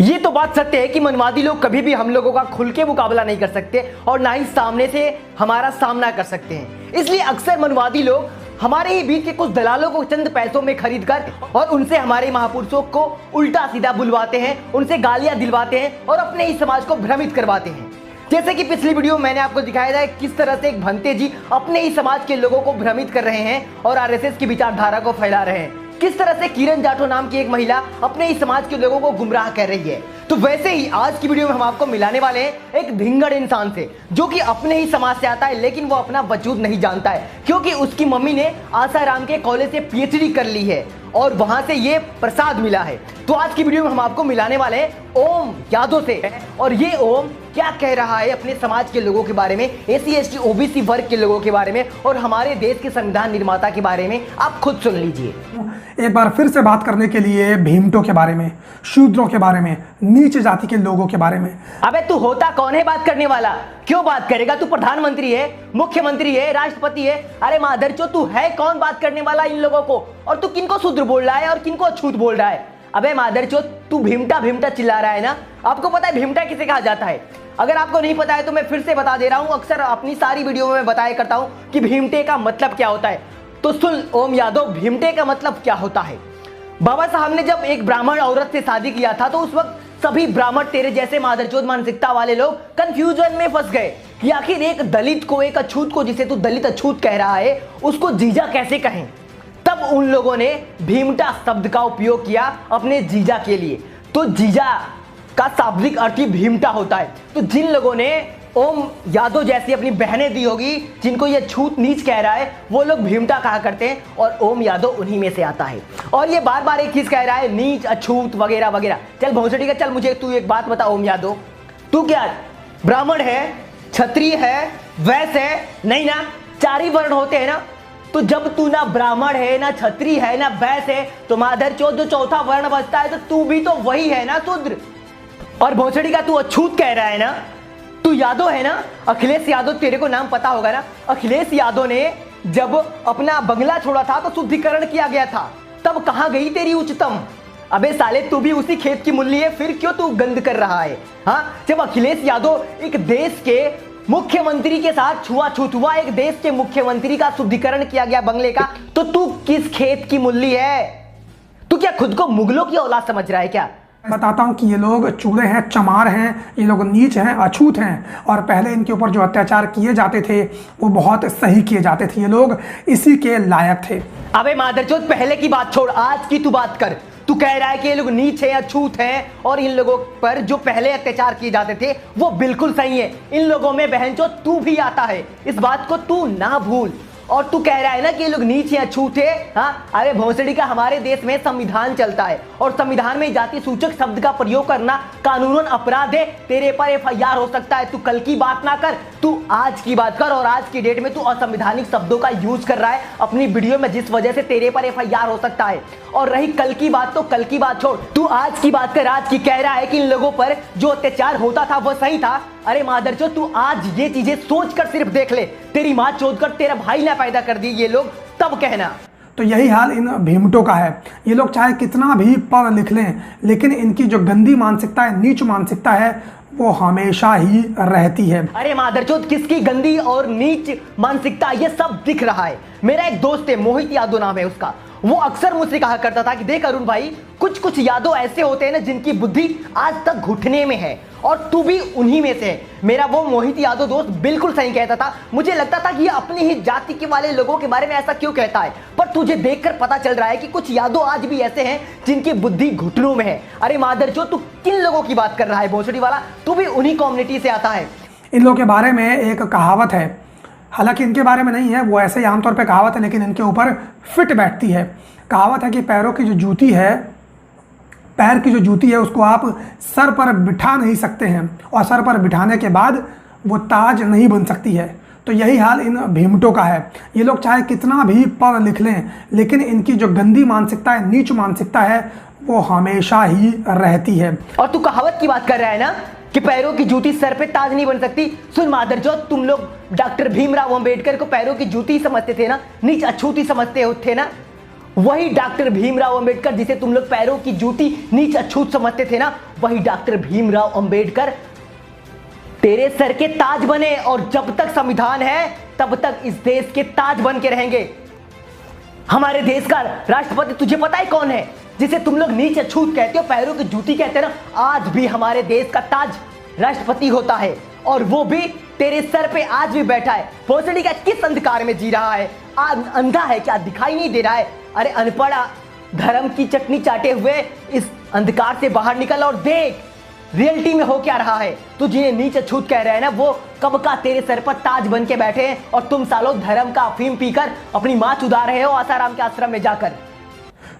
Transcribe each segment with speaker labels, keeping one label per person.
Speaker 1: ये तो बात सत्य है कि मनवादी लोग कभी भी हम लोगों का खुल के मुकाबला नहीं कर सकते और ना ही सामने से हमारा सामना कर सकते हैं। इसलिए अक्सर मनवादी लोग हमारे ही बीच के कुछ दलालों को चंद पैसों में खरीदकर और उनसे हमारे महापुरुषों को उल्टा सीधा बुलवाते हैं, उनसे गालियां दिलवाते हैं और अपने ही समाज को भ्रमित करवाते हैं। जैसे कि पिछली वीडियो में मैंने आपको दिखाया था किस तरह से एक भंते जी अपने ही समाज के लोगों को भ्रमित कर रहे हैं और आरएसएस की विचारधारा को फैला रहे हैं। किस तरह से किरण जाटो नाम की एक महिला अपने ही समाज के लोगों को गुमराह कर रही है। तो वैसे ही आज की वीडियो में हम आपको मिलाने वाले हैं एक धिंगड़ इंसान से, जो कि अपने ही समाज से आता है लेकिन वो अपना वजूद नहीं जानता है, क्योंकि उसकी मम्मी ने आसाराम के कॉलेज से पीएचडी कर ली है और वहां से ये प्रसाद मिला है। तो आज की वीडियो में हम आपको मिलाने वाले हैं ओम यादव से, और ये ओम क्या कह रहा है अपने समाज के लोगों के बारे में, एससी एसटी ओबीसी वर्ग के लोगों के बारे में और हमारे देश के संविधान निर्माता के बारे में, आप खुद सुन लीजिए।
Speaker 2: एक बार फिर से बात करने के लिए भीमटों के बारे में, शूद्रों के बारे में, नीच जाति के लोगों के बारे में।
Speaker 1: अबे तू होता कौन है बात करने वाला? क्यों बात करेगा? तू प्रधानमंत्री है, मुख्यमंत्री है, राष्ट्रपति है। अरे मादरचोद, तू है कौन बात करने वाला इन लोगों को? और तू किनको शूद्र बोल रहा है और किनको अछूत बोल रहा है? अबे मादरचोद, तू भीमटा भीमटा चिल्ला रहा है ना? आपको पता है भीमटा किसे कहा जाता है? अगर आपको नहीं पता है तो मैं फिर से बता दे रहा हूं। अक्सर अपनी सारी वीडियो में मैं बताया करता हूं कि भीमटे का मतलब क्या होता है। तो सुन ओम यादव, भीमटे का मतलब क्या होता है। बाबा साहब ने जब एक ब्राह्मण औरत से शादी किया था तो उस वक्त सभी ब्राह्मण तेरे जैसे मादरचोद मानसिकता वाले लोग कंफ्यूजन में फंस गए कि आखिर एक दलित को, एक अछूत को, जिसे तू दलित अछूत कह रहा है, उसको जीजा कैसे कहें। तब उन लोगों ने भीमटा शब्द का उपयोग किया अपने जीजा के लिए। तो जीजा का शाब्दिक अर्थ ही भीमटा होता है। तो जिन लोगों ने ओम यादव जैसी अपनी बहनें दी होगी, जिनको ये छूत नीच कह रहा है, वो लोग भीमटा कहा करते हैं और ओम यादव उन्हीं में से आता है। और ये बार बार एक चीज कह रहा है, नीच, अछूत वगैरह वगैरह। चल भोसड़ी का, चल मुझे तू एक बात बता ओम यादव, तू क्या ब्राह्मण है, क्षत्रिय है, वैश्य है? नहीं ना, चार ही वर्ण होते हैं ना। तो जब तू ना ब्राह्मण है, ना क्षत्रिय है, ना वैश्य है, तो मादरचोद जो चौथा वर्ण बचता है तो तू भी तो वही है ना, शूद्र। और भोसड़ी का तू अछूत कह रहा है ना, तू यादव है ना, अखिलेश यादव, तेरे को नाम पता होगा ना। अखिलेश यादव ने जब अपना बंगला छोड़ा था तो शुद्धिकरण किया गया था, तब कहां गई तेरी उच्चतम? अबे साले, तू भी उसी खेत की मूली है, फिर क्यों तू गंद कर रहा है? हाँ, जब अखिलेश यादव एक देश के मुख्यमंत्री के साथ छुआछूत हुआ, एक देश के मुख्यमंत्री का शुद्धिकरण किया गया बंगले का, तो तू किस खेत की मूली है? तू क्या खुद को मुगलों की औलाद समझ रहा है क्या?
Speaker 2: बताता हूँ कि ये लोग चूड़े हैं, चमार हैं, ये लोग नीच हैं, अछूत हैं, और पहले इनके ऊपर जो अत्याचार किए जाते थे वो बहुत सही किए जाते थे। ये लोग इसी के लायक थे।
Speaker 1: अबे मादरचोद, पहले की बात छोड़, आज की तू बात कर। तू कह रहा है कि ये लोग नीच हैं, अछूत हैं और इन लोगों पर जो पहले अत्याचार किए जाते थे वो बिल्कुल सही है। इन लोगों में बहनचोद तू भी आता है, इस बात को तू ना भूल। और तू कह रहा है ना कि ये लोग नीच हैं, अछूत है। हाँ, अरे भोसड़ी का, हमारे देश में संविधान चलता है और संविधान में जाति सूचक शब्द का प्रयोग करना कानूनन अपराध है। तेरे पर एफआईआर हो सकता है। तू कल की बात ना कर, तू आज की बात कर। और आज की डेट में तू असंवैधानिक शब्दों का यूज कर रहा है अपनी वीडियो में, जिस वजह से तेरे पर एफआईआर हो सकता है। और रही कल की बात, तो कल की बात छोड़, तू आज की बात कर। आज की कह रहा है कि इन लोगों पर जो अत्याचार होता था वो सही था। अरे मादरचोद, तू आज ये चीजें सोचकर सिर्फ देख ले, तेरी मां चोद कर तेरा भाई ना पैदा कर दी ये लोग, तब कहना।
Speaker 2: तो यही हाल इन भीमटों का है। ये लोग चाहे कितना भी पढ़ लिख लें, लेकिन इनकी जो गंदी मानसिकता है, नीच मानसिकता है, वो हमेशा ही रहती है।
Speaker 1: अरे मादरचोद, किसकी गंदी और नीच मानसिकता, ये सब दिख रहा है। मेरा एक दोस्त है, मोहित यादव नाम है उसका, वो अक्सर मुझसे कहा करता था कि देख अरुण भाई, कुछ कुछ यादव ऐसे होते हैं ना जिनकी बुद्धि आज तक घुटने में है, और तू भी उन्हीं में से है। मेरा वो मोहित यादव दोस्त बिल्कुल सही कहता था। मुझे लगता था कि ये अपनी ही जाति के वाले लोगों के बारे में ऐसा क्यों कहता है, पर तुझे देखकर पता चल रहा है कि कुछ यादव आज भी ऐसे हैं जिनकी बुद्धि घुटनों में है। अरे मादरचोद, तू किन लोगों की बात कर रहा है भोसड़ी वाला? तू भी उन्हीं कम्युनिटी से आता है।
Speaker 2: इन लोगों के बारे में एक कहावत है, हालांकि इनके बारे में नहीं है, वो ऐसे ही आमतौर पर कहावत है, लेकिन इनके ऊपर फिट बैठती है। कहावत है कि पैरों की जो जूती है, पैर की जो जूती है, उसको आप सर पर बिठा नहीं सकते हैं, और सर पर बिठाने के बाद वो ताज नहीं बन सकती है। तो यही हाल इन भीमटों का है। ये लोग चाहे कितना भी पढ़ लिख लें, लेकिन इनकी जो गंदी मानसिकता है, नीच मानसिकता है, वो हमेशा ही रहती है।
Speaker 1: और तू कहावत की बात कर रहा है ना कि पैरों की जूती सर पे ताज नहीं बन सकती। सुन मादरचोद, तुम लोग डॉक्टर भीमराव अंबेडकर को पैरों की जूती समझते थे ना, नीच अछूत ही समझते थे ना। वही डॉक्टर भीमराव अंबेडकर जिसे तुम लोग पैरों की जूती नीच अछूत समझते थे ना, वही डॉक्टर भीमराव अंबेडकर तेरे सर के ताज बने, और जब तक संविधान है तब तक इस देश के ताज बन के रहेंगे। हमारे देश का राष्ट्रपति तुझे पता है कौन है, जिसे तुम लोग नीच अछूत कहते हो, पैरों की जूती कहते हो ना, आज भी हमारे देश का ताज राष्ट्रपति होता है, और वो भी तेरे सर पे आज भी बैठा है। भोसड़ी का किस अंधकार में जी रहा है? आज अंधा है क्या, दिखाई नहीं दे रहा है? अरे अनपढ़ा, धर्म की चटनी चाटे हुए इस अंधकार से बाहर निकल और देख रियलिटी में हो क्या रहा है। तू जिन्हें नीच अछूत कह रहे हैं ना, वो कब का तेरे सर पर ताज बन के बैठे हैं, और तुम सालों धर्म का अफीम पीकर अपनी मां चुदा रहे हो आसाराम के आश्रम में जाकर।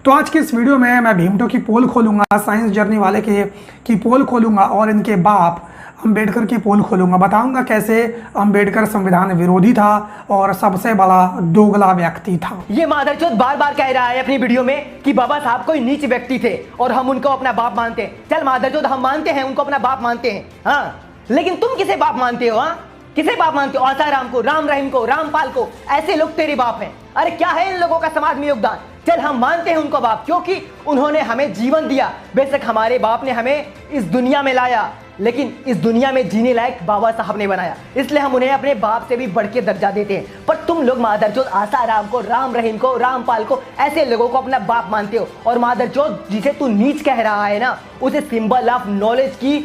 Speaker 2: तो आज की इस वीडियो में मैं भीमटो की पोल खोलूंगा, साइंस जर्नी वाले की पोल खोलूंगा, और इनके बाप अंबेडकर की पोल खोलूंगा। बताऊंगा कैसे अंबेडकर संविधान विरोधी था और सबसे बड़ा दोगला व्यक्ति था।
Speaker 1: ये मादरचोद बार बार कह रहा है अपनी वीडियो में कि बाबा साहब कोई नीच व्यक्ति थे और हम उनको अपना बाप मानते हैं। चल मादरचोद, हम मानते हैं उनको अपना बाप मानते हैं, हाँ, लेकिन तुम किसे बाप मानते हो? हाँ, किसे बाप मानते हो? आसाराम को, राम रहीम को, रामपाल को, ऐसे लोग तेरे बाप हैं। अरे क्या है इन लोगों का समाज में योगदान? चल हम मानते हैं उनको बाप, क्योंकि उन्होंने हमें जीवन दिया। बेशक हमारे बाप ने हमें इस दुनिया में लाया, लेकिन इस दुनिया में जीने लायक बाबा साहब ने बनाया, इसलिए हम उन्हें अपने बाप से भी बढ़ के दर्जा देते हैं। पर तुम लोग मादरचोद आसाराम को, राम रहीम को, रामपाल को, ऐसे लोगों को अपना बाप मानते हो। और मादरचोद जिसे तू नीच कह रहा है ना, उसे सिंबल ऑफ नॉलेज की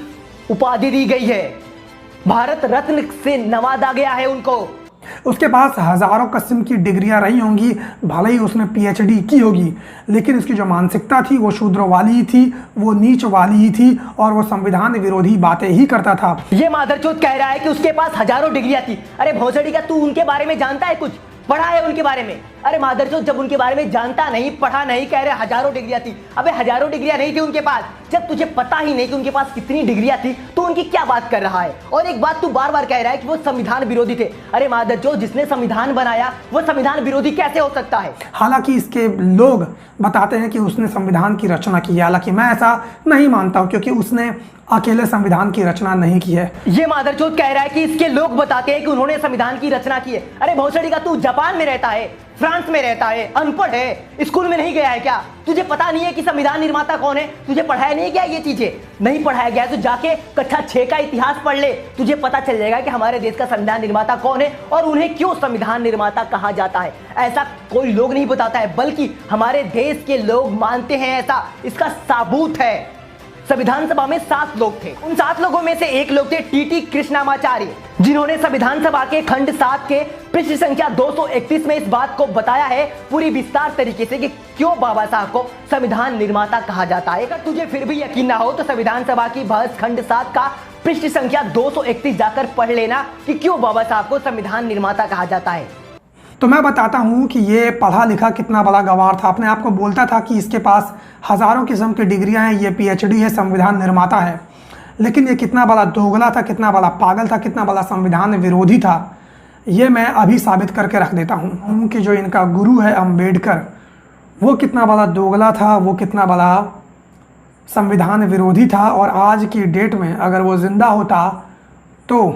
Speaker 1: उपाधि दी गई है, भारत रत्न से नवाजा गया है उनको।
Speaker 2: उसके पास हजारों किस्म की डिग्रियां रही होंगी, भले ही उसने पीएचडी की होगी, लेकिन उसकी जो मानसिकता थी वो शूद्र वाली ही थी, वो नीच वाली ही थी, और वो संविधान विरोधी बातें ही करता था।
Speaker 1: ये मादरचोद कह रहा है कि उसके पास हजारों डिग्रियां थी। अरे भोसड़ी का तू उनके बारे में जानता है कुछ? पढ़ा है उनके बारे में? अरे मादरचोद, जब उनके बारे में जानता नहीं, पढ़ा नहीं, कह रहे हजारों डिग्रियां थी। अबे हजारों डिग्रियां नहीं थी उनके पास। जब तुझे पता ही नहीं कि उनके पास कितनी डिग्रियां थी, तो उनकी क्या बात कर रहा है? और एक बात तू बार बार कह रहा है कि वो संविधान विरोधी थे। अरे मादरचोद, जिसने संविधान बनाया वो संविधान विरोधी कैसे हो सकता है?
Speaker 2: हालांकि इसके लोग बताते हैं कि उसने संविधान की रचना की है, हालांकि मैं ऐसा नहीं मानता हूं, क्योंकि उसने अकेले संविधान की रचना नहीं की है।
Speaker 1: ये मादरचोद कह रहा है कि इसके लोग बताते हैं कि उन्होंने संविधान की रचना की है। अरे भोसड़ी का तू जापान में रहता है, फ्रांस में रहता है, अनपढ़ है, स्कूल में नहीं गया है क्या? तुझे पता नहीं है कि संविधान निर्माता कौन है? तुझे पढ़ाया नहीं गया ये चीजें? नहीं पढ़ाया गया तो जाके कक्षा 6 का इतिहास पढ़ ले, तुझे पता चल जाएगा कि हमारे देश का संविधान निर्माता कौन है और उन्हें क्यों संविधान निर्माता कहा जाता है। ऐसा कोई लोग नहीं बताता है, बल्कि हमारे देश के लोग मानते हैं ऐसा। इसका सबूत है, संविधान सभा में 7 लोग थे। उन 7 लोगों में से एक लोग थे टीटी कृष्णामाचार्य, जिन्होंने संविधान सभा के खंड 7 के पृष्ठ संख्या 231 में इस बात को बताया है पूरी विस्तार तरीके से कि क्यों बाबा साहब को संविधान निर्माता कहा जाता है। अगर तुझे फिर भी यकीन ना हो तो संविधान सभा की बहस खंड 7 का पृष्ठ संख्या 231 जाकर पढ़ लेना कि क्यों बाबा साहब को संविधान निर्माता कहा जाता है।
Speaker 2: तो मैं बताता हूँ कि ये पढ़ा लिखा कितना बड़ा गवार था। अपने आप को बोलता था कि इसके पास हजारों किस्म की डिग्रियां हैं, ये पीएचडी है, संविधान निर्माता है, लेकिन ये कितना बड़ा दोगला था, कितना बड़ा पागल था, कितना बड़ा संविधान विरोधी था, ये मैं अभी साबित करके रख देता हूँ कि जो इनका गुरु है अंबेडकर, वो कितना बड़ा दोगला था, वो कितना बड़ा संविधान विरोधी था। और आज की डेट में अगर वो जिंदा होता तो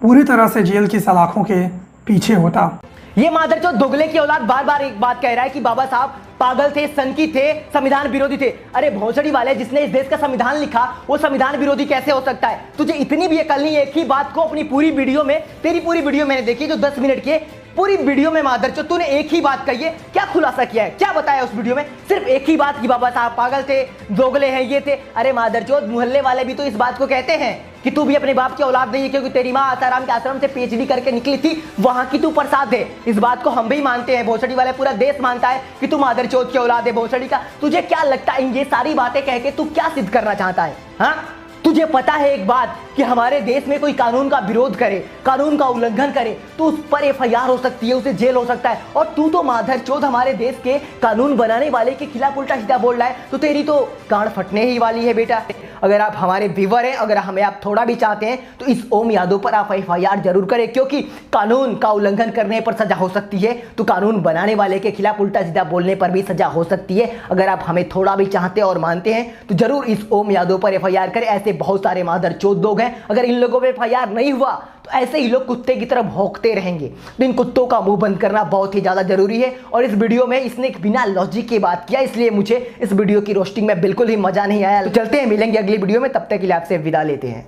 Speaker 2: पूरी तरह से जेल की सलाखों के पीछे होता।
Speaker 1: ये मादरचोद दोगले की औलाद बार बार एक बात कह रहा है कि बाबा साहब पागल थे, सनकी थे, संविधान विरोधी थे। अरे भोसड़ी वाले, जिसने इस देश का संविधान लिखा वो संविधान विरोधी कैसे हो सकता है? तुझे इतनी भी अकल नहीं, एक ही बात को अपनी पूरी वीडियो में, तेरी पूरी वीडियो मैंने देखी जो 10 मिनट की है, पूरी वीडियो में मादरचोद तूने एक ही बात कही है। क्या खुलासा किया है, क्या बताया उस वीडियो में? सिर्फ एक ही बात कि बाबा साहब पागल थे, दोगले हैं, ये थे। अरे मादरचोद, मोहल्ले वाले भी तो इस बात को कहते हैं कि तू भी अपने बाप की औलाद नहीं है, क्योंकि तेरी माँ आसाराम के आश्रम से पीएचडी करके निकली थी, वहां की तू प्रसाद है। इस बात को हम भी मानते हैं, भोसड़ी वाले पूरा देश मानता है कि तू मादरचोद की औलाद है भोसड़ी का। तुझे क्या लगता है ये सारी बातें कह के तू क्या सिद्ध करना चाहता है? हाँ, तुझे पता है एक बात कि हमारे देश में कोई कानून का विरोध करे, कानून का उल्लंघन करे तो उस पर एफआईआर हो सकती है, उसे जेल हो सकता है। और तू तो मादरचोद हमारे देश के कानून बनाने वाले के खिलाफ उल्टा सीधा बोल रहा है, तो तेरी तो गांड फटने ही वाली है बेटा। अगर आप हमारे व्यूअर हैं, अगर हमें आप थोड़ा भी चाहते हैं तो इस ओम यादव पर आप एफआईआर जरूर करें, क्योंकि कानून का उल्लंघन करने पर सजा हो सकती है तो कानून बनाने वाले के खिलाफ उल्टा सीधा बोलने पर भी सजा हो सकती है। अगर आप हमें थोड़ा भी चाहते और मानते हैं तो जरूर इस ओम यादव पर एफआईआर करें। ऐसे बहुत सारे मादरचोद लोग हैं, अगर इन लोगों पर एफआईआर नहीं हुआ तो ऐसे ही लोग कुत्ते की तरह भौंकते रहेंगे। तो इन कुत्तों का मुंह बंद करना बहुत ही ज़्यादा जरूरी है। और इस वीडियो में इसने बिना लॉजिक की बात किया, इसलिए मुझे इस वीडियो की रोस्टिंग में बिल्कुल ही मजा नहीं आया। तो चलते हैं, मिलेंगे अगली वीडियो में, तब तक के लिए आपसे विदा लेते हैं।